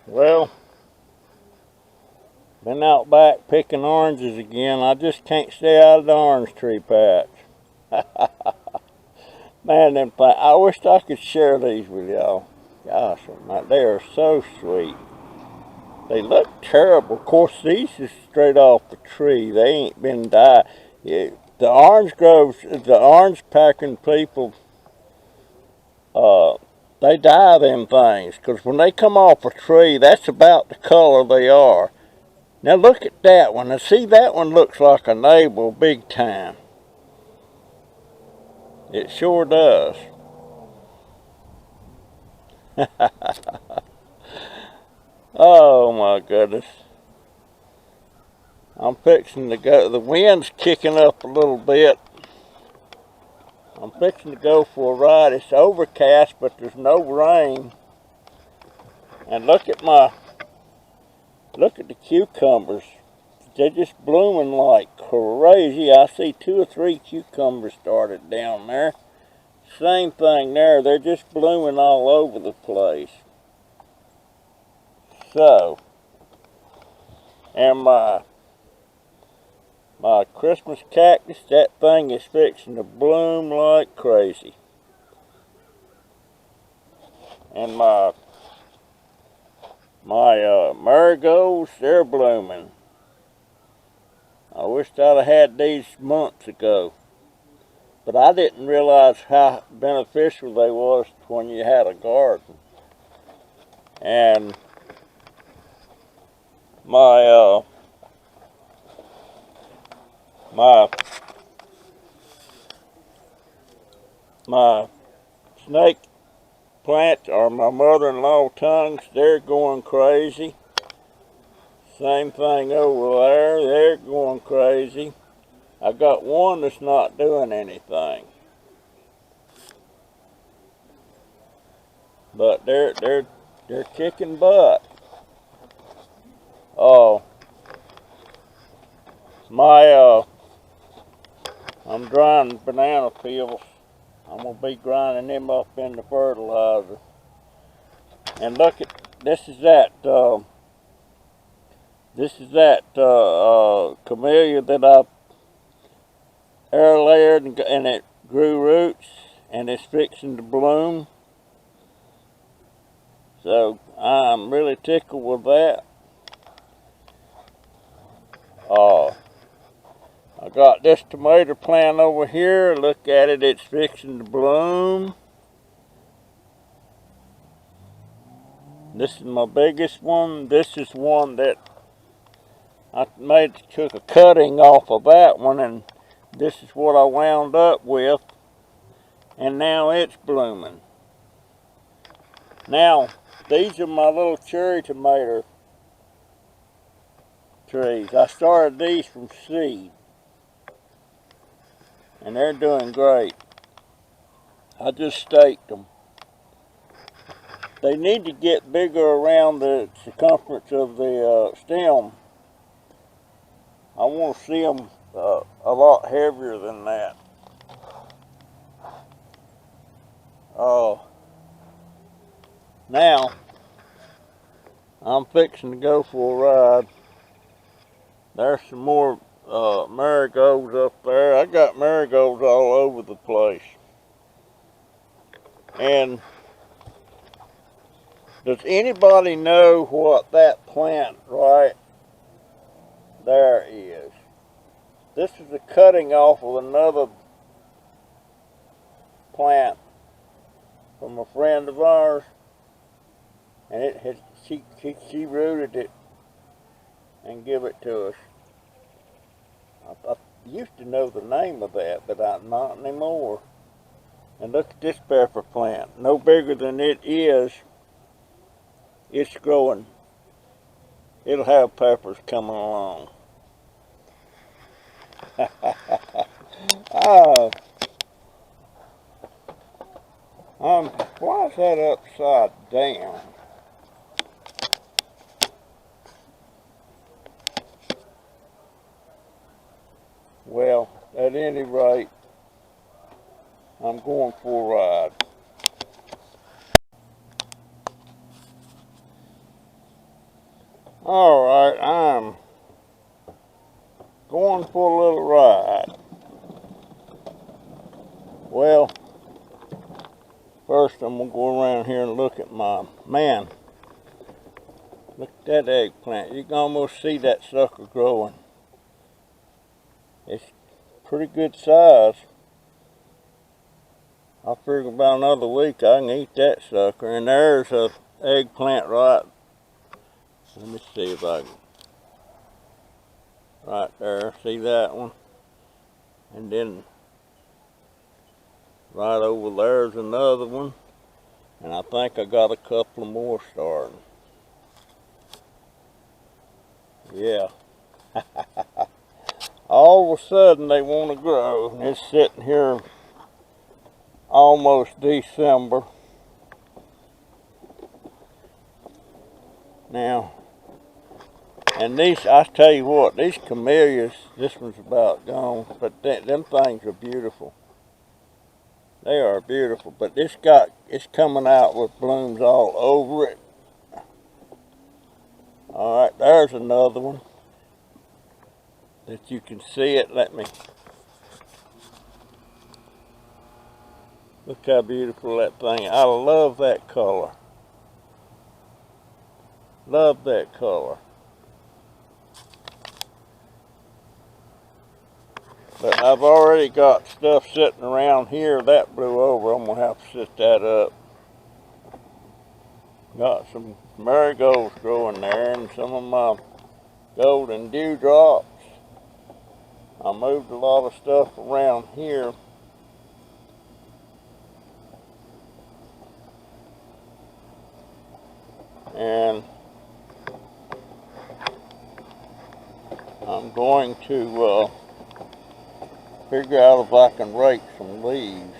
Well, been out back picking oranges again. I just can't stay out of the orange tree patch. Man, I wish I could share these with y'all. Gosh, they are so sweet. They look terrible. Of course, these is straight off the tree. They ain't been dyed. Yeah, the orange groves, the orange packing people, they dye them things. Because when they come off a tree, that's about the color they are. Now look at that one. Now see, that one looks like a navel big time. It sure does. Oh my goodness. I'm fixing to go. The wind's kicking up a little bit. I'm fixing to go for a ride. It's overcast, but there's no rain. And look at the cucumbers. They're just blooming like crazy. I see 2 or 3 cucumbers started down there. Same thing there. They're just blooming all over the place. So, and my Christmas cactus, that thing is fixing to bloom like crazy. And my marigolds, they're blooming. I wished I'd have had these months ago. But I didn't realize how beneficial they was when you had a garden. And my snake plants, or my mother-in-law tongues, they're going crazy. Same thing over there, they're going crazy. I got one that's not doing anything. But they're kicking butt. Oh, I'm drying banana peels. I'm gonna be grinding them up into fertilizer. And look at this is that camellia that I air layered and it grew roots and it's fixing to bloom. So I'm really tickled with that. I got this tomato plant over here. Look at it, it's fixing to bloom. This is my biggest one. This is one that I took a cutting off of that one, and this is what I wound up with. And now it's blooming. Now, these are my little cherry tomato trees. I started these from seed. And they're doing great. I just staked them. They need to get bigger around the circumference of the stem. I want to see them a lot heavier than that. Now, I'm fixing to go for a ride. There's some more marigolds up there. I got marigolds all over the place. And does anybody know what that plant right there is? This is a cutting off of another plant from a friend of ours, and she rooted it and give it to us. I used to know the name of that, but not anymore. And look at this pepper plant. No bigger than it is. It's growing. It'll have peppers coming along. Oh. Why is that upside down? Well, at any rate, I'm going for a ride. Alright, I'm going for a little ride. Well, first I'm going to go around here and look at man, look at that eggplant. You can almost see that sucker growing. It's pretty good size. I figure about another week I can eat that sucker. And there's a eggplant right, let me see if I can, right there, see that one? And then right over there's another one. And I think I got a couple more starting. Yeah. All of a sudden they want to grow. And it's sitting here almost December. Now, and these, I tell you what, these camellias, this one's about gone, but them things are beautiful. They are beautiful, but it's coming out with blooms all over it. Alright, there's another one that you can see it. Let me, look how beautiful that thing. I love that color. Love that color. But I've already got stuff sitting around here that blew over. I'm going to have to sit that up. Got some marigolds growing there and some of my golden dewdrops. I moved a lot of stuff around here. And I'm going to figure out if I can rake some leaves.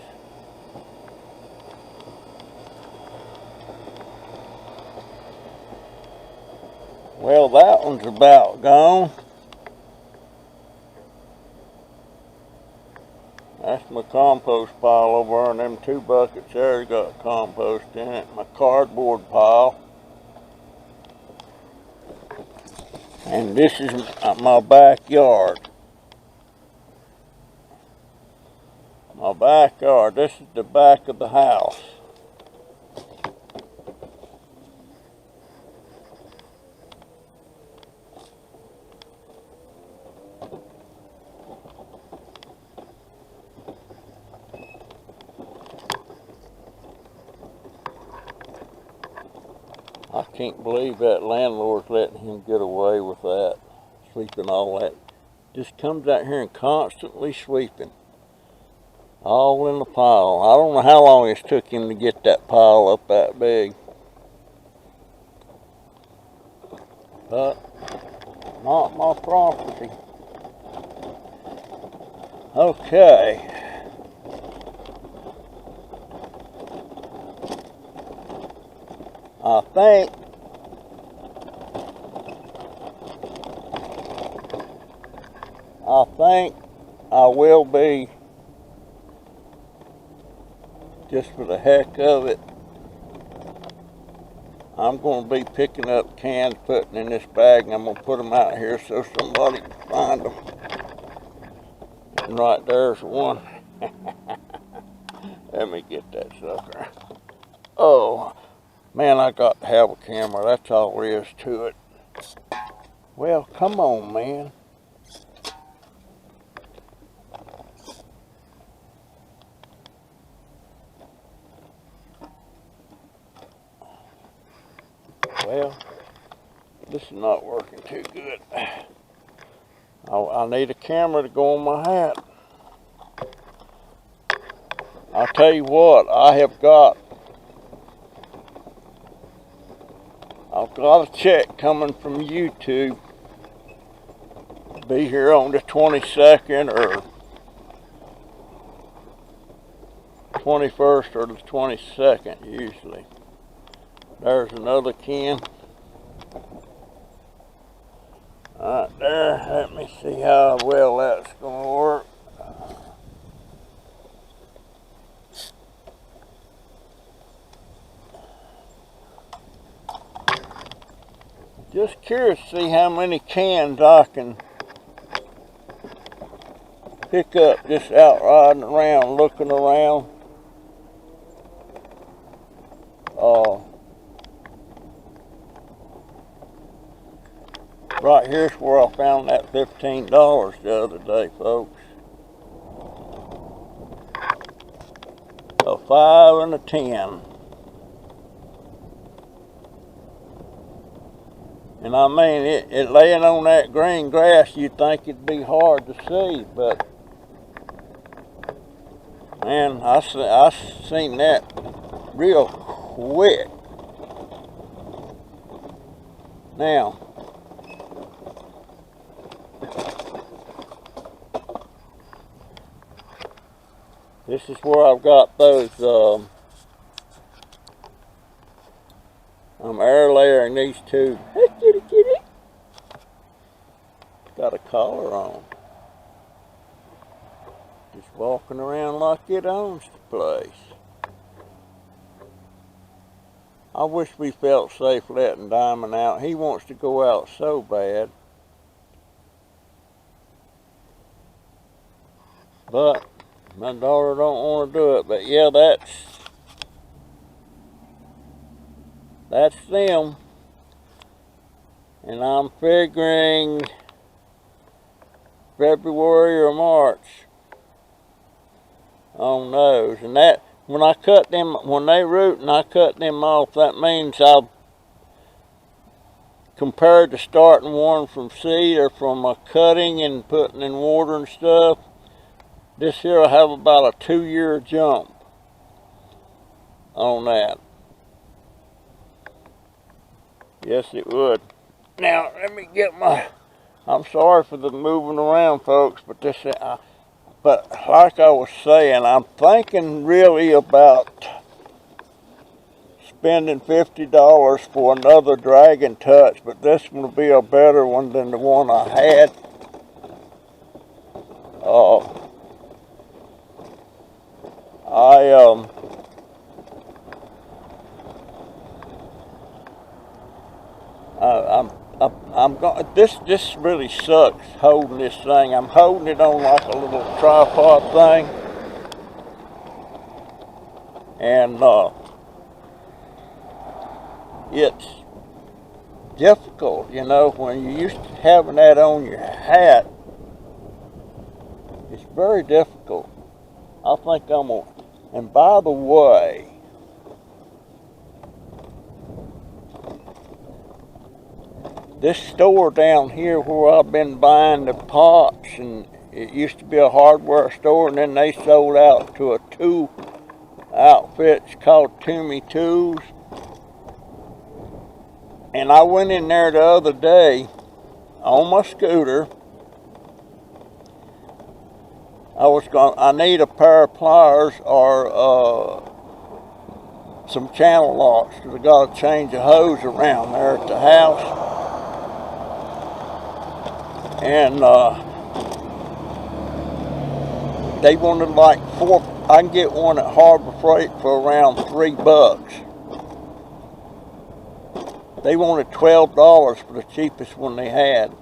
Well, that one's about gone. That's my compost pile over there, and them 2 buckets there got compost in it. My cardboard pile. And this is my backyard. My backyard. This is the back of the house. I can't believe that landlord's letting him get away with that. Sweeping all that. Just comes out here and constantly sweeping. All in the pile. I don't know how long it's took him to get that pile up that big. But not my property. Okay. I think I will be, just for the heck of it, I'm going to be picking up cans, putting in this bag, and I'm going to put them out here so somebody can find them. And right there's one. Let me get that sucker. Oh, man, I got to have a camera. That's all there is to it. Well, come on, man. Well, this is not working too good. I need a camera to go on my hat. I'll tell you what, I've got a check coming from YouTube. Be here on the 22nd or 21st or the 22nd usually. There's another can. Right there, let me see how well that's going to work. Just curious to see how many cans I can pick up just out riding around, looking around. Right here's where I found that $15 the other day, folks. A 5 and a 10. And I mean, it laying on that green grass, you'd think it'd be hard to see, but man, I seen that real quick. Now, this is where I've got those, I'm air layering these two. Hey, kitty, kitty. Got a collar on. Just walking around like it owns the place. I wish we felt safe letting Diamond out. He wants to go out so bad. But my daughter don't want to do it. But yeah, that's them. And I'm figuring February or March on those. And that, when I cut them, when they root and I cut them off, that means I've compared to starting one from seed or from a cutting and putting in water and stuff. This here will have about a 2-year jump on that. Yes, it would. Now, let me get my, I'm sorry for the moving around, folks, but this, but like I was saying, I'm thinking really about spending $50 for another Dragon Touch, but this one will be a better one than the one I had. I'm going. This really sucks holding this thing. I'm holding it on like a little tripod thing, and it's difficult, you know, when you're used to having that on your hat. It's very difficult. I think I'm gonna. And by the way, this store down here where I've been buying the pots, and it used to be a hardware store, and then they sold out to a tool outfit called Toomey Tools. And I went in there the other day on my scooter. I need a pair of pliers or some channel locks, because I got to change a hose around there at the house. And they wanted like I can get one at Harbor Freight for around $3. They wanted $12 for the cheapest one they had.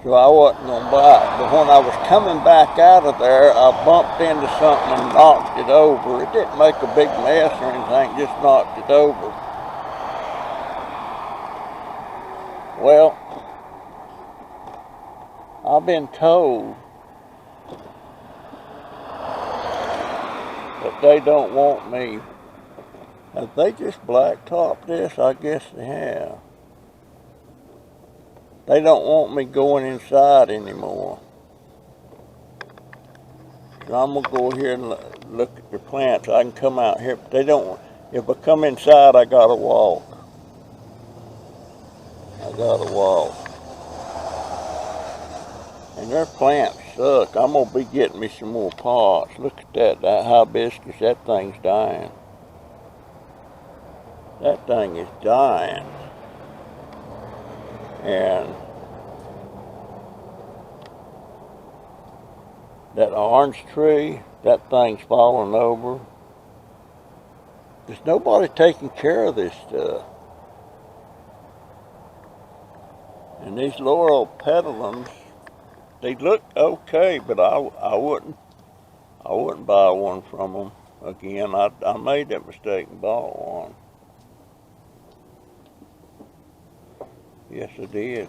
So I wasn't going to buy it. But when I was coming back out of there, I bumped into something and knocked it over. It didn't make a big mess or anything, just knocked it over. Well, I've been told that they don't want me. Have they just blacktopped this? I guess they have. They don't want me going inside anymore. So I'm going to go here and look at the plants. I can come out here, but they don't. If I come inside, I got to walk. I got to walk. And their plants suck. I'm gonna be getting me some more pots. Look at that hibiscus. That thing's dying. That thing is dying. And that orange tree, that thing's falling over. There's nobody taking care of this stuff. And these laurel petalums, they look okay, but I wouldn't buy one from them again. I made that mistake and bought one. Yes, I did.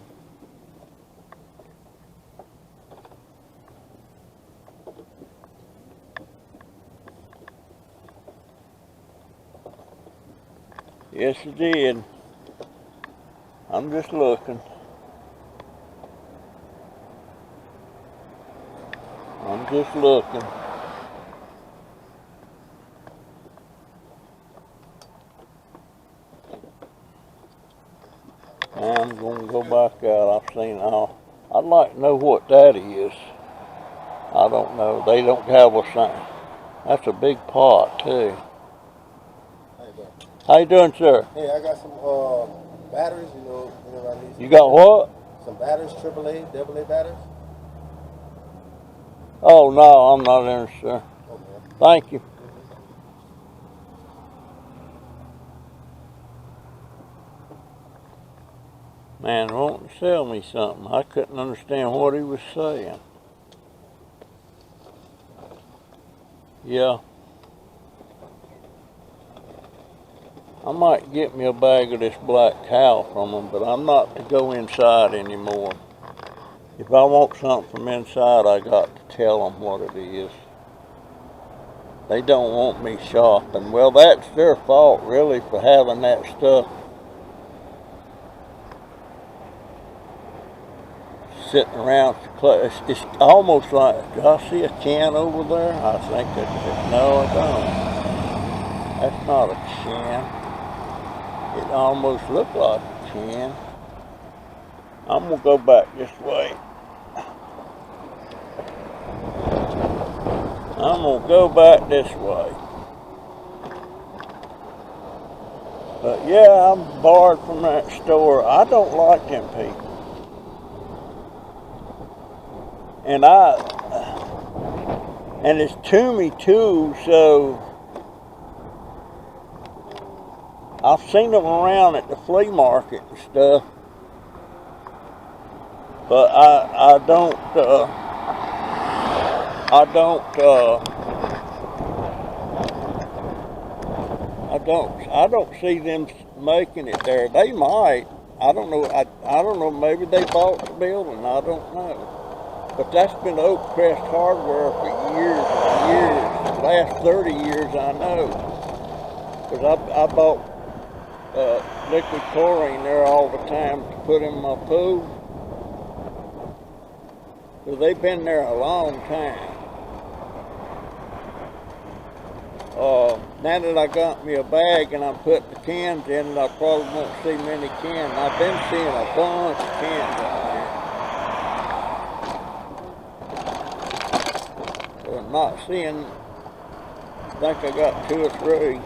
Yes, I did. I'm just looking. I'm just looking. I'm going to go back out. I've seen all. I'd like to know what that is. I don't know. They don't have a sign. That's a big pot, too. How you doing, sir? Hey, I got some batteries, you know I need some. You got what? Some batteries, AAA, AA batteries. Oh, no, I'm not interested, sir. Okay. Thank you. Man, wanting to sell me something. I couldn't understand what he was saying. Yeah. I might get me a bag of this black cow from them, but I'm not to go inside anymore. If I want something from inside, I got to tell them what it is. They don't want me shopping. Well, that's their fault, really, for having that stuff sitting around. It's almost like, do I see a can over there? I think that's it. No, I don't. That's not a can. It almost looked like a can. I'm going to go back this way. I'm going to go back this way. But yeah, I'm barred from that store. I don't like them people. And it's to me too, so I've seen them around at the flea market and stuff, but I don't see them making it there. They might. I don't know. I don't know. Maybe they bought the building. I don't know. But that's been Oak Crest Hardware for years and years. The last 30 years, I know. Because I bought liquid chlorine there all the time to put in my pool. So they've been there a long time. Now that I got me a bag and I'm putting the cans in it, I probably won't see many cans. I've been seeing a bunch of cans out here. So I'm not seeing, I think I got 2 or 3.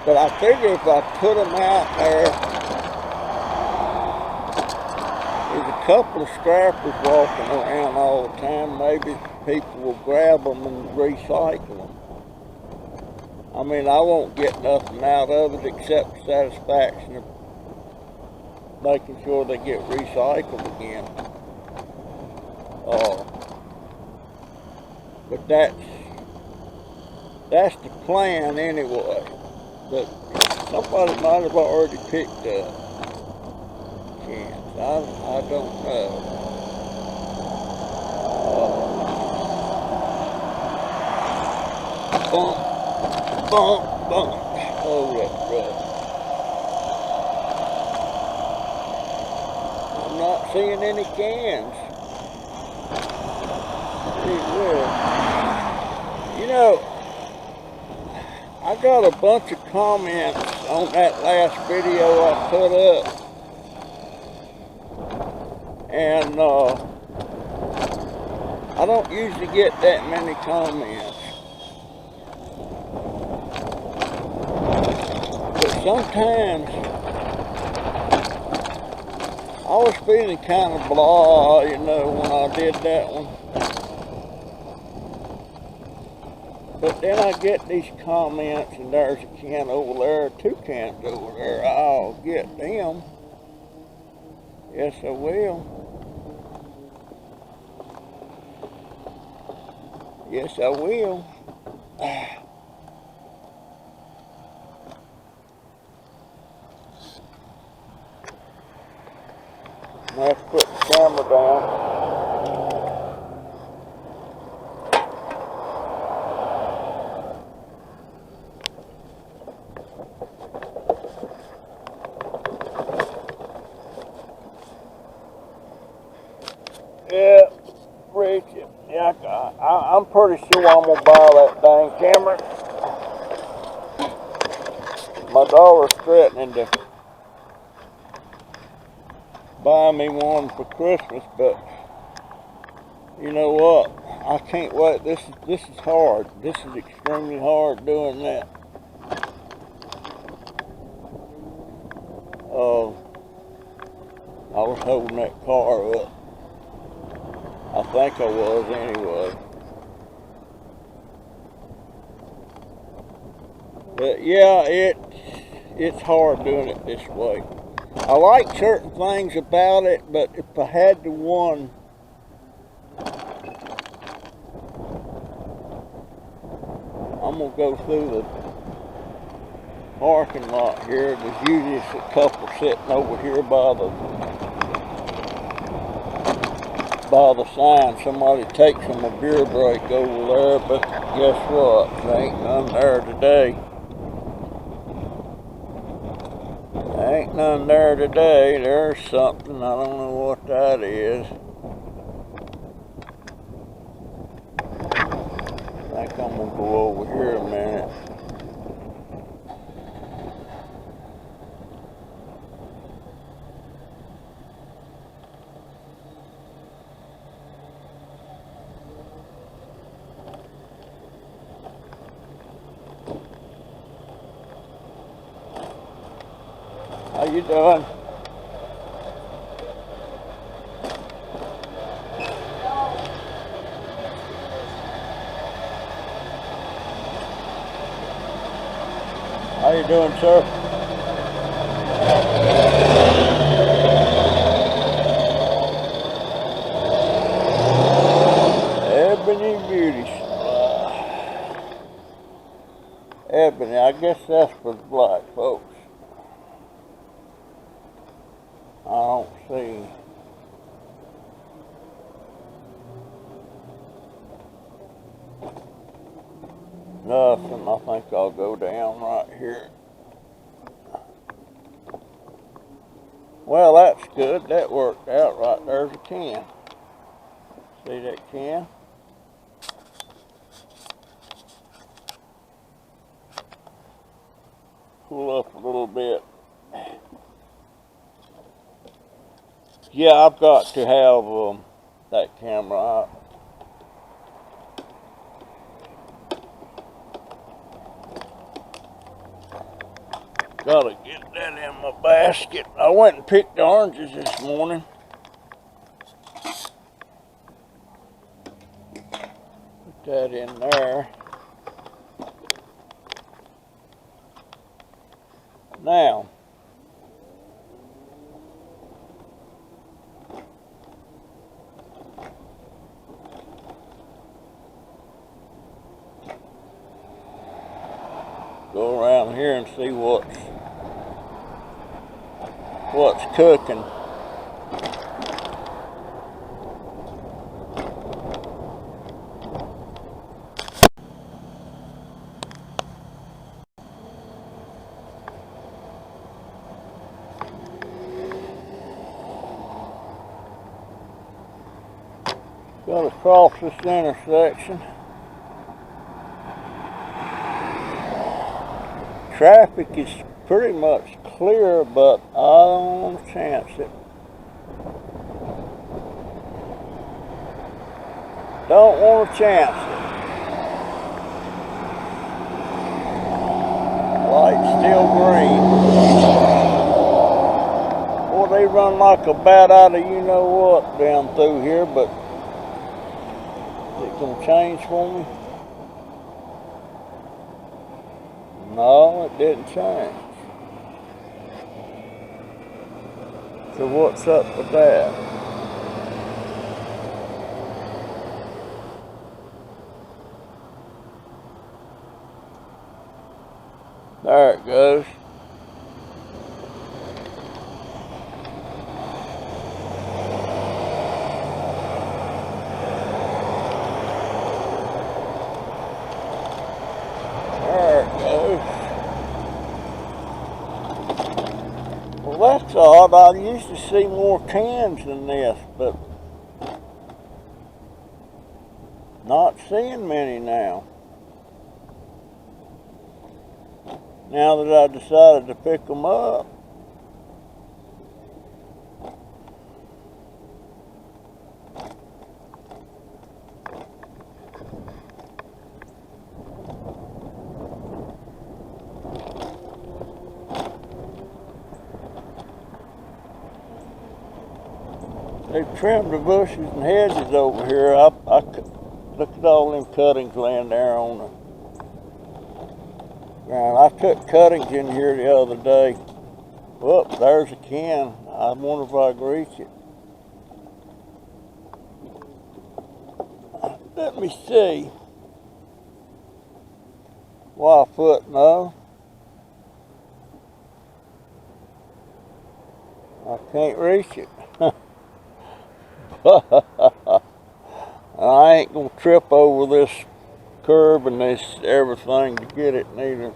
But I figure if I put them out there, there's a couple of scrappers walking around all the time. Maybe people will grab them and recycle them. I mean, I won't get nothing out of it except the satisfaction of making sure they get recycled again. But that's the plan anyway. But somebody might have already picked up cans. I don't know. Bump. Oh, that's rough. I'm not seeing any cans. You know, I got a bunch of comments on that last video I put up. And I don't usually get that many comments. But sometimes I was feeling kind of blah, you know, when I did that one. But then I get these comments, and there's a can over there, 2 cans over there. I'll get them. Yes, I will. Yes, I will. I have to put the camera down. Yeah, reach it. Yeah, I'm pretty sure I'm gonna buy that dang camera. My daughter's threatening to buy me one for Christmas, but you know what? I can't wait. This is hard. This is extremely hard doing that. I was holding that car up. I think I was anyway. But yeah, it's hard doing it this way. I like certain things about it, but if I had to one, I'm gonna go through the parking lot here. There's usually a couple sitting over here by the sign. Somebody takes them a beer break over there, but guess what? There ain't none there today. There ain't none there today. There's something, I don't know what that is. I think I'm gonna go over here a minute. How you doing? How you doing, sir? Ebony Beauty Supply. Ebony, I guess that's for the black folks. I don't see. Nothing. I think I'll go down right here. Well, that's good. That worked out right. There's a can. See that can? Pull up a little bit. Yeah, I've got to have that camera out. Gotta get that in my basket. I went and picked oranges this morning. Put that in there. Now, go around here and see what's cooking. Got across this intersection. Traffic is pretty much clear, but I don't want to chance it. Don't want to chance it. Light's still green. Boy, they run like a bat out of you know what down through here, but is it gonna change for me? No, it didn't change. So what's up with that? There it goes. There it goes. Well, that's odd. I used to see more cans than this, but not seeing many now. Now that I decided to pick them up. They've trimmed the bushes and hedges over here. Look at all them cuttings laying there on the ground. I took cuttings in here the other day. Whoop, there's a can. I wonder if I can reach it. Let me see. Why, foot, no. I can't reach it. I ain't gonna trip over this curb and this everything to get it neither.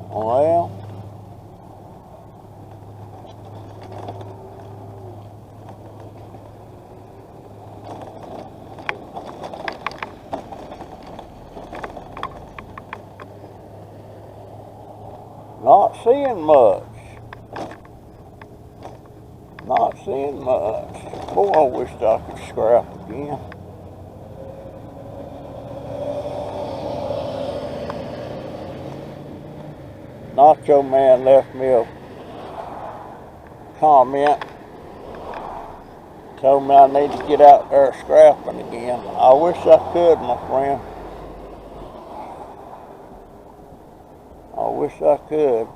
Well, not seeing much. Not seeing much. Boy, I wish I could scrap again. Nacho Man left me a comment. Told me I need to get out there scrapping again. I wish I could, my friend. I wish I could.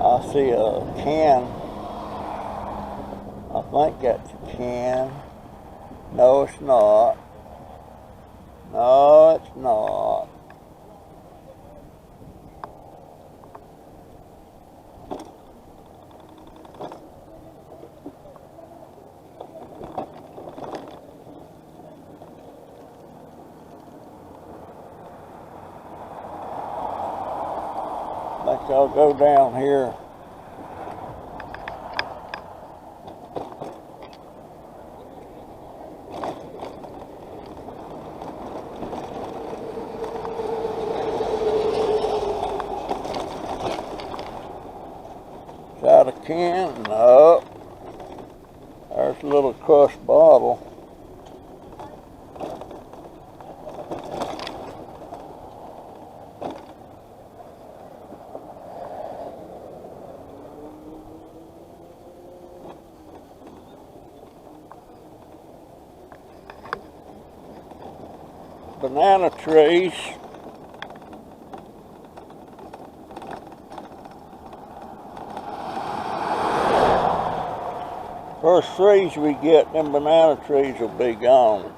I see a can. I think that's a can. No, it's not. No, it's not. I think I'll go down here. Is that a can? No. There's a little crushed bottle. Banana trees. First trees we get, them banana trees will be gone.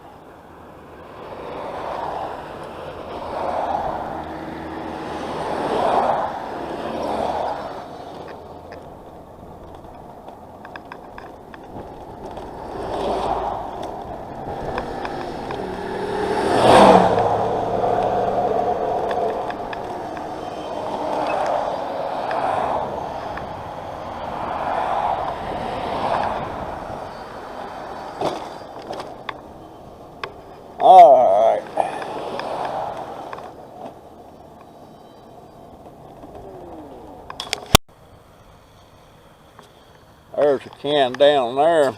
there's a can down there.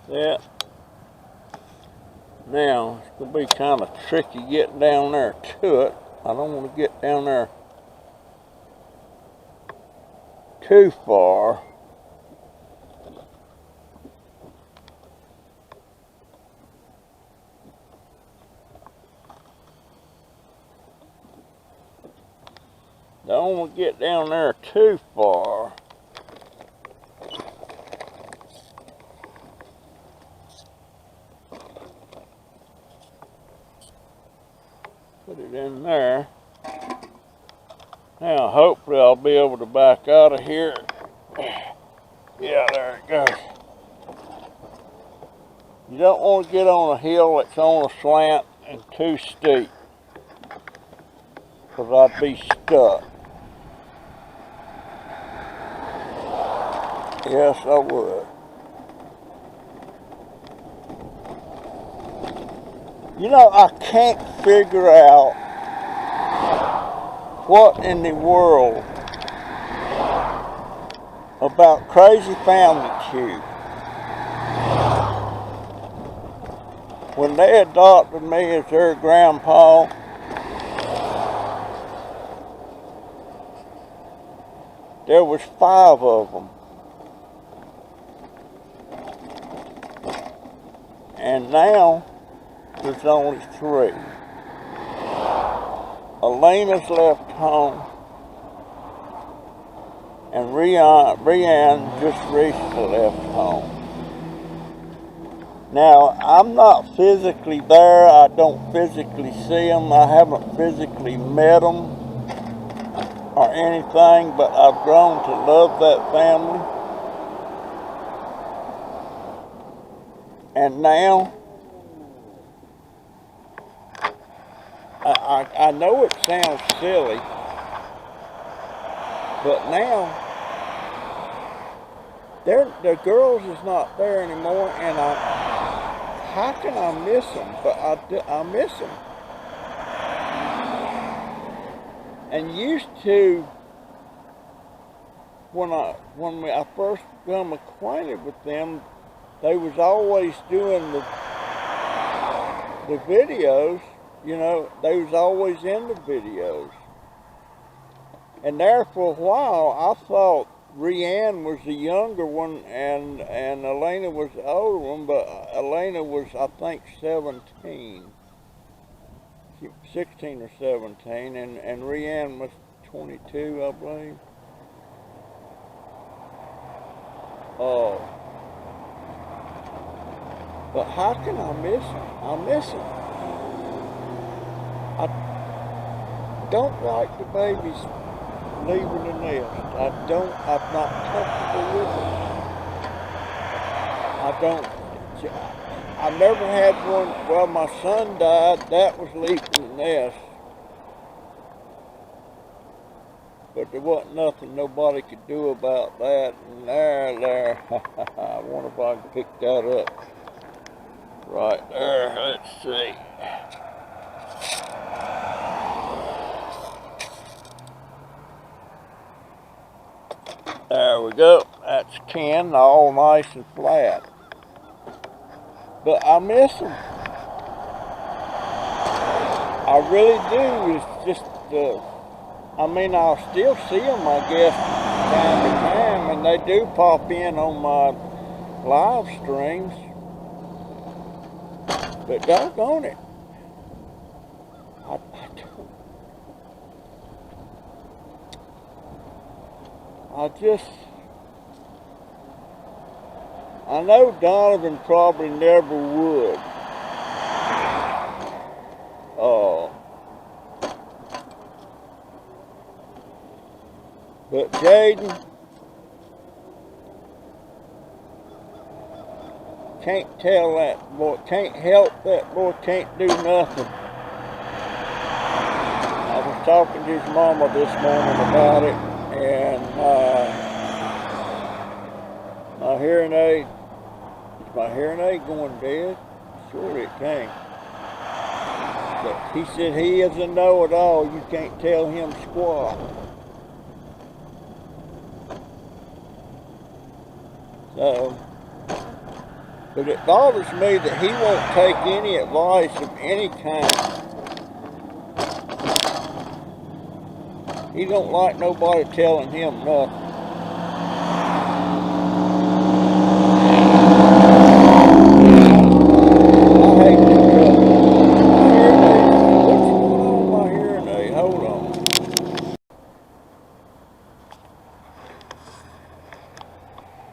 Yeah. Now, it's going to be kind of tricky getting down there to it. I don't want to get down there too far. Don't want to get down there too far. Put it in there. Now, hopefully I'll be able to back out of here. Yeah, there it goes. You don't want to get on a hill that's on a slant and too steep, because I'd be stuck. Yes, I would. You know, I can't figure out what in the world about Crazy Family Cube. When they adopted me as their grandpa, there was 5 of them. And now, there's only 3. Elena's left home, and Rianne just recently left home. Now, I'm not physically there. I don't physically see them. I haven't physically met them or anything, but I've grown to love that family. And now, I know it sounds silly, but now, the girls is not there anymore, and how can I miss them? But I miss them. And used to, when I first become acquainted with them, they was always doing the videos. You know, they was always in the videos. And there for a while, I thought Rianne was the younger one and Elena was the older one, but Elena was, I think, 17. 16 or 17, and Rianne was 22, I believe. Oh. But how can I miss him? I miss him. I don't like the babies leaving the nest. I'm not comfortable with them. I never had one. Well, my son died. That was leaving the nest. But there wasn't nothing nobody could do about that. And there. I wonder if I can pick that up. Right there. Let's see. There we go. That's canned, all nice and flat. But I miss them. I really do. It's just, I mean, I'll still see them, I guess, time to time, and they do pop in on my live streams. But doggone it, I know Donovan probably never would. But Jaden can't tell that boy, can't help that boy, can't do nothing. I was talking to his mama this morning about it, and my hearing aid, is my hearing aid going dead? Surely it can't. But he said he is a know-it-all. You can't tell him squat. But it bothers me that he won't take any advice of any kind. He don't like nobody telling him nothing. I hate this trouble. What's going on with my hearing aid? Hold on.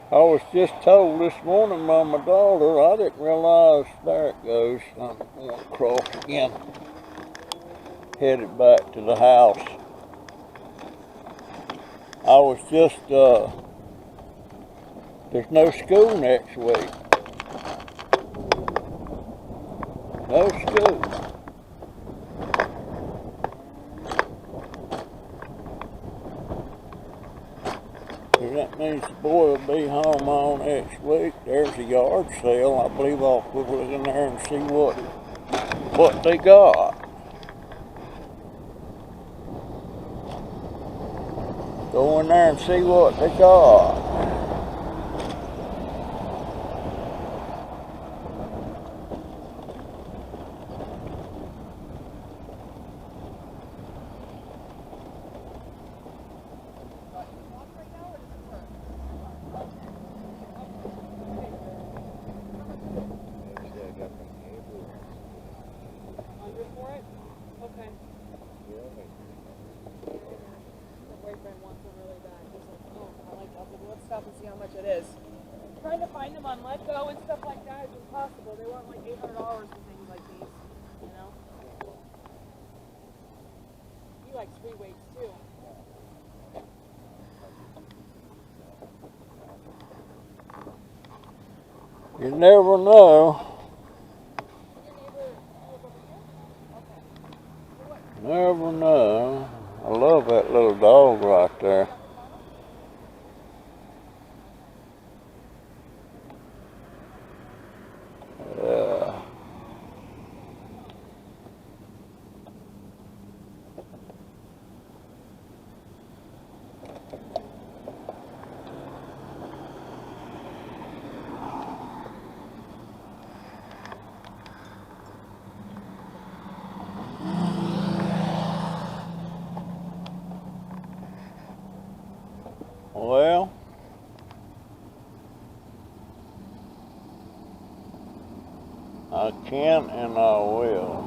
I was just told this morning by my daughter, I didn't realize, there it goes, I'm going across again, headed back to the house. I was just, there's no school next week. No school. So that means the boy will be home all next week. There's a yard sale. I believe I'll put it in there and see what they got. Go in there and see what they got. Stop and see how much it is. Trying to find them on Let Go and stuff like that is impossible. They want like $800 for things like these, you know? He likes free weights too. You never know. Never know. I love that little dog right there. Yeah. Well, I can and I will.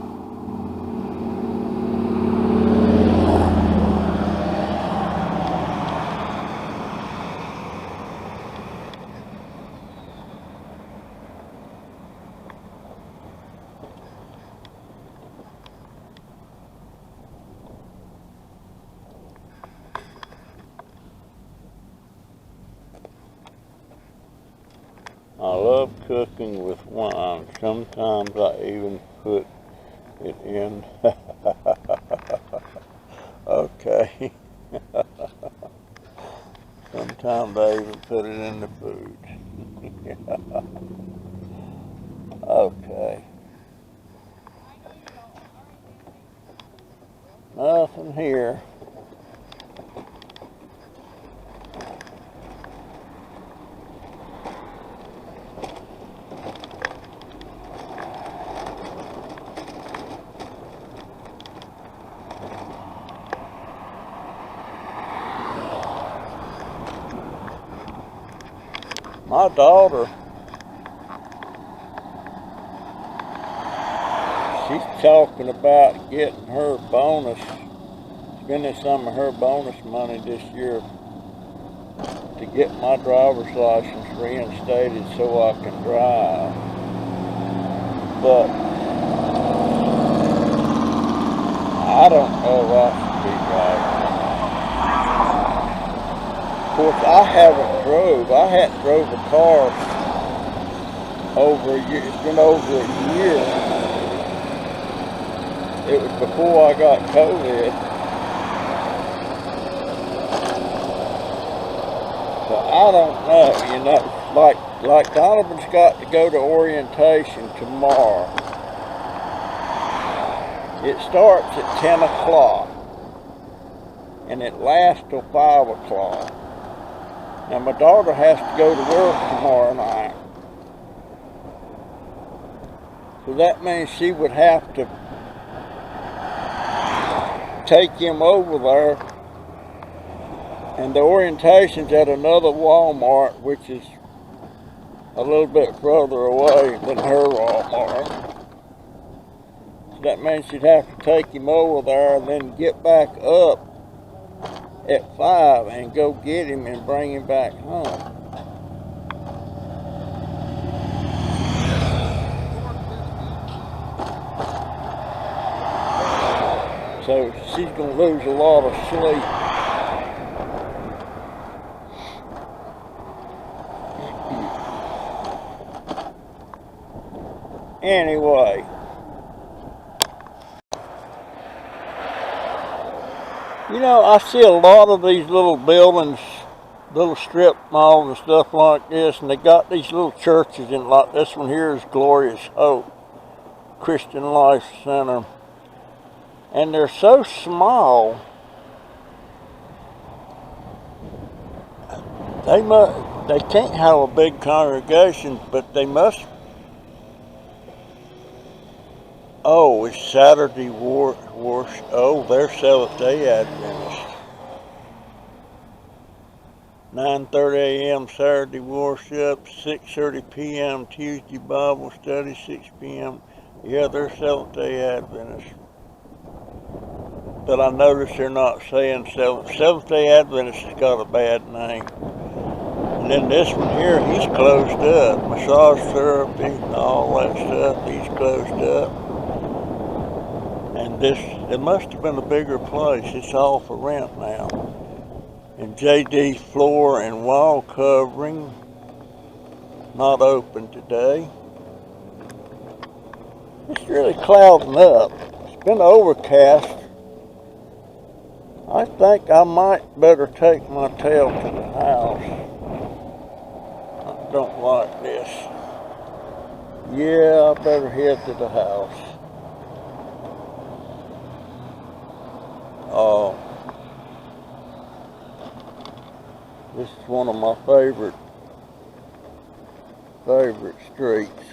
I love cooking with wine. Sometimes I even put it in. Okay. Sometimes I even put it in the food. Okay. Nothing here. My daughter, she's talking about getting her bonus, spending some of her bonus money this year to get my driver's license reinstated so I can drive. But I don't know if I should be driving. Of course, I hadn't drove a car over a year. It's been over a year. It was before I got COVID. So I don't know, you know, like Donovan's got to go to orientation tomorrow. It starts at 10 o'clock and it lasts till 5 o'clock. And my daughter has to go to work tomorrow night. So that means she would have to take him over there. And the orientation's at another Walmart, which is a little bit further away than her Walmart. So that means she'd have to take him over there and then get back up at 5 and go get him and bring him back home. So she's going to lose a lot of sleep. Anyway, you know, I see a lot of these little buildings, little strip malls and stuff like this, and they got these little churches in, like this one here is Glorious Hope Christian Life Center. And they're so small, they can't have a big congregation, but they must. Oh, it's Saturday worship. Oh, they're Seventh-day Adventists. 9:30 a.m. Saturday worship, 6:30 p.m. Tuesday Bible study, 6 p.m. Yeah, they're Seventh-day Adventists. But I notice they're not saying Seventh-day Adventist has got a bad name. And then this one here, he's closed up. Massage therapy and all that stuff, he's closed up. And this, it must have been a bigger place. It's all for rent now. And JD floor and wall covering, not open today. It's really clouding up. It's been overcast. I think I might better take my tail to the house. I don't like this. Yeah, I better head to the house. This is one of my favorite streets.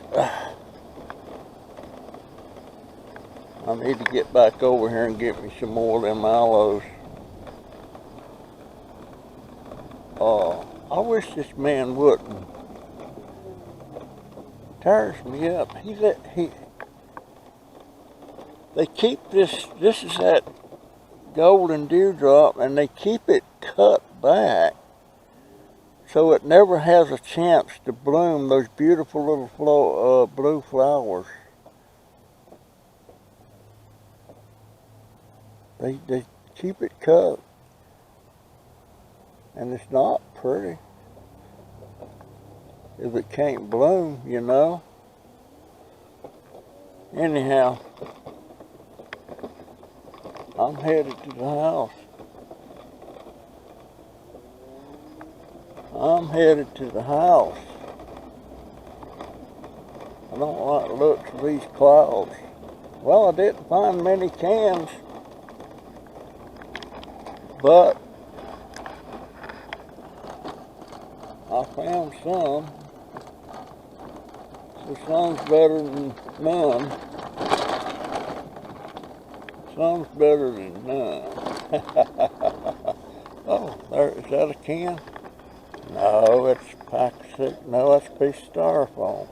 I need to get back over here and get me some more of them aloes. I wish this man wouldn't. Tires me up. They keep this is that golden dewdrop, and they keep it cut back so it never has a chance to bloom those beautiful little blue flowers. They keep it cut, and it's not pretty if it can't bloom, you know. Anyhow, I'm headed to the house. I'm headed to the house. I don't like the looks of these clouds. Well, I didn't find many cans, but I found some. So some's better than none. Some's better than none. Oh, there, is that a can? No, it's no, that's a piece of styrofoam.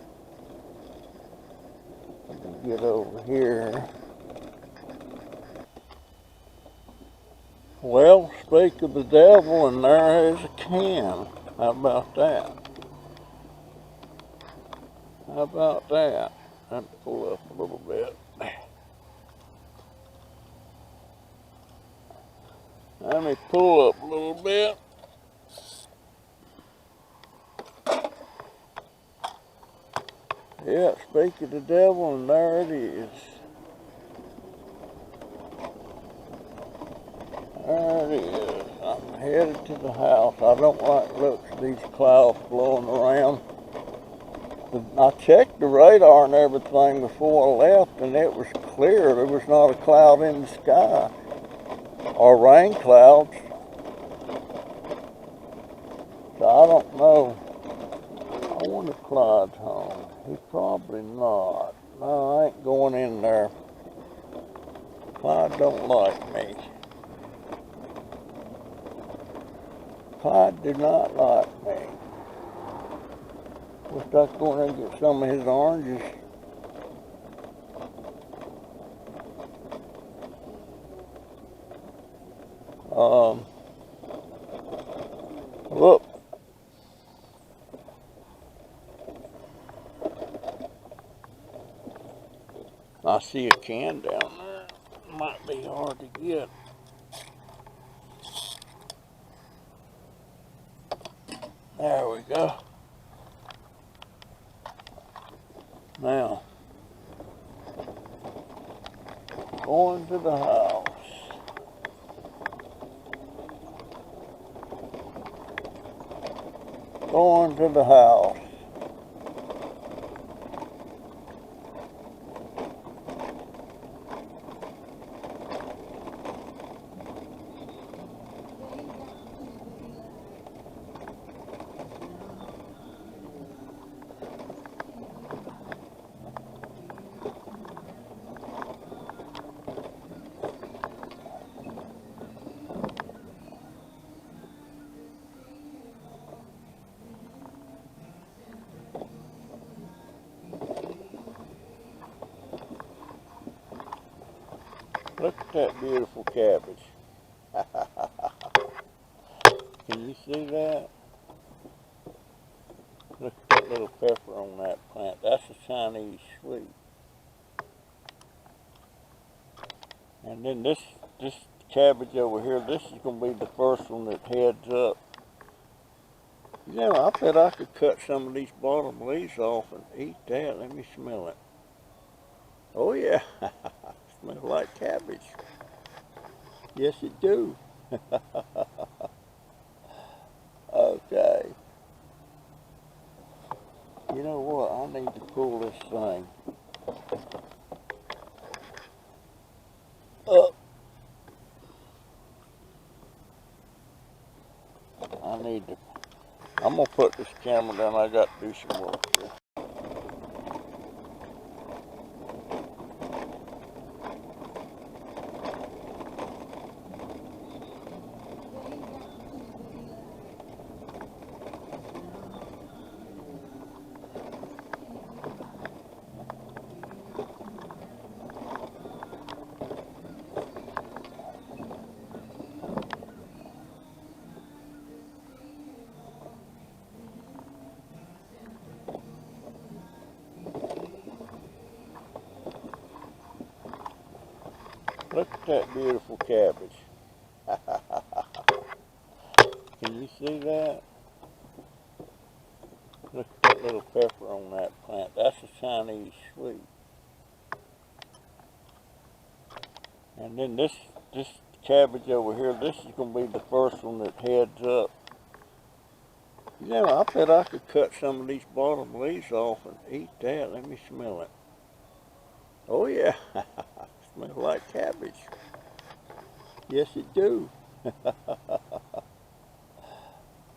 Let me get over here. Well, speak of the devil, and there is a can. How about that? How about that? Let me pull up a little bit. Let me pull up a little bit. Yeah, speak of the devil, and there it is. There it is. I'm headed to the house. I don't like the looks of these clouds blowing around. I checked the radar and everything before I left, and it was clear. There was not a cloud in the sky, or rain clouds. So I don't know. I wonder if Clyde's home. He's probably not. No, I ain't going in there. Clyde don't like me. Clyde do not like me. Wish I could go in and get some of his oranges. Look. I see a can down there. Might be hard to get. There we go. Now, going to the house. Going to the house. Look at that beautiful cabbage. Can you see that? Look at that little pepper on that plant. That's a Chinese sweet. And then this cabbage over here, this is going to be the first one that heads up. You know, I bet I could cut some of these bottom leaves off and eat that. Let me smell it. Oh yeah, smells like cabbage. Yes, it do. Okay. You know what? I need to pull this thing up. I'm going to put this camera down. I got to do some work here. Look at that beautiful cabbage. Can you see that? Look at that little pepper on that plant. That's a Chinese sweet. And then this cabbage over here, this is going to be the first one that heads up. You know, I bet I could cut some of these bottom leaves off and eat that. Let me smell it. Oh yeah, smells like cabbage. Yes, it do.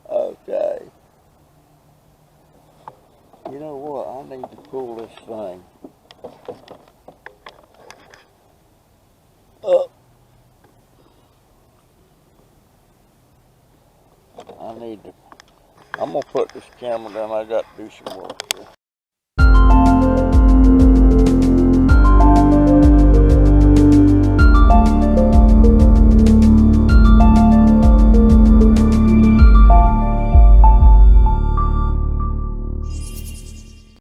Okay. You know what? I need to pull this thing up. I'm going to put this camera down. I got to do some work here.